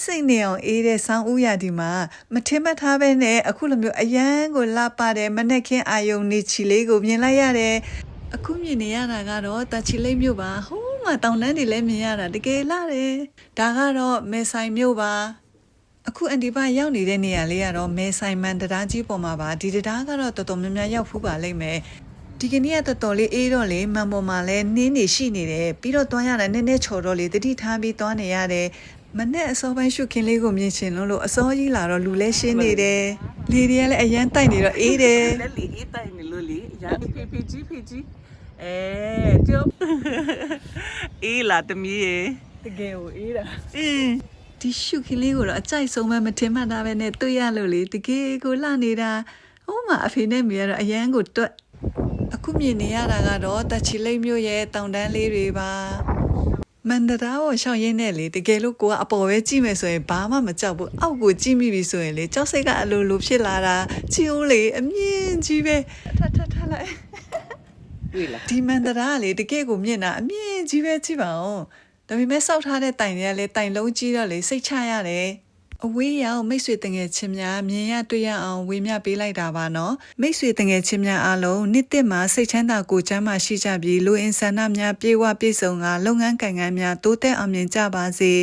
စိတ်နေအောင်အေးတဲ့ဆောင်းဦးရာဒီမှာမထင်မှတ်ထားပဲနဲ့အခုလိုမျိုးအရန်ကိုလှပတဲ့မနက်ခင်းအာယုံနေချီလေးကိုမြင်လိုက်ရတယ်အခုမြင်နေရတာကတော့တချီလေးမြို့ပါဟိုးမှာတောင်တန်းတွေလည်းမြင်ရတာတကယ်လှတယ်ဒါကတော့မဲဆိုင်မြို့ပါအခုအန်ဒီပါရောက်နေတဲ့နေရာလေးကတော့မဲဆိုင်မန်တရားကြီးပေါ်မှာပါဒီတရားကတော့တော်တော်များများရောက်ဖူးပါလိမ့်မယ်ဒီကနေ့ကတော်တော်လေးအေးတော့လေမန်ပေါ်မှာလည်းနင်းနေရှိနေတယ်ပြီးတော့သွားရတာနည်းနည်းချော်တော့လေတတိထားပြီးသွားနေရတယ်မနဲ့အစောပိုင်းရှုခင်းလေးကိုမြင်ချင်လို့အစောကြီးလာတော့လူလဲရှင်းနေတယ်လေတွေကလည်းအရန်တိုက်နေတော့အေးတယ်လည်းလေအေးတိုက်နေလို့လေရာဖေကြီးကျော်အေးလာတမီးရေတကယ်ကိုအေးတာဒီရှုခင်းလေးကိုတော့အကြိုက်ဆုံးပဲမထင်မှတ်တာပဲနဲ့တွေ့ရလို့လေတကယ်ကိုလှနေတာဟိုမှာအဖေနဲ့မေကတော့အရန်ကိုတွက်အခုမြင်နေရတာကတော့တချီလိတ်မြို့ရဲ့တောင်တန်းလေးတွေပါမန္တရာကိုရှောင်းရင်းနဲ့လေတကယ်လို့ကိုကအပေါ်ပဲကြည့်မယ်ဆိုရင်ဘာမှမကြောက်ဘူးအောက်ကိုကြည့်မိပြီဆိုရင်လေကြောက်စိတ်ကအလိုလိုဖြစ်လာတာကြည့်ဦးလေအမြင့်ကြီးပဲထလိုက်တွေ့လားဒီမန္တရာကလေတကယ်ကိုမြင့်တာအမြင့်ကြီးပဲကြည့်ပါဦးဒါပေမဲ့စောက်ထားတဲ့တိုင်တွေကလေတိုင်လုံးကြီးတော့လေစိတ်ချရတယ်အဝေးရောက်မိတ်ဆွေတငယ်ချင်းများမြင်ရတွေ့ရအောင်ဝေမျှပေးလိုက်တာပါနော်မိတ်ဆွေတငယ်ချင်းများအားလုံးနှစ်တစ်မှာစိတ်ချမ်းသာကိုယ်ချမ်းသာရှိကြပြီးလူအင်ဆန္ဒများပြေဝပြည့်စုံကလုပ်ငန်းကိုင်ငန်းများတိုးတက်အောင်မြင်ကြပါစေ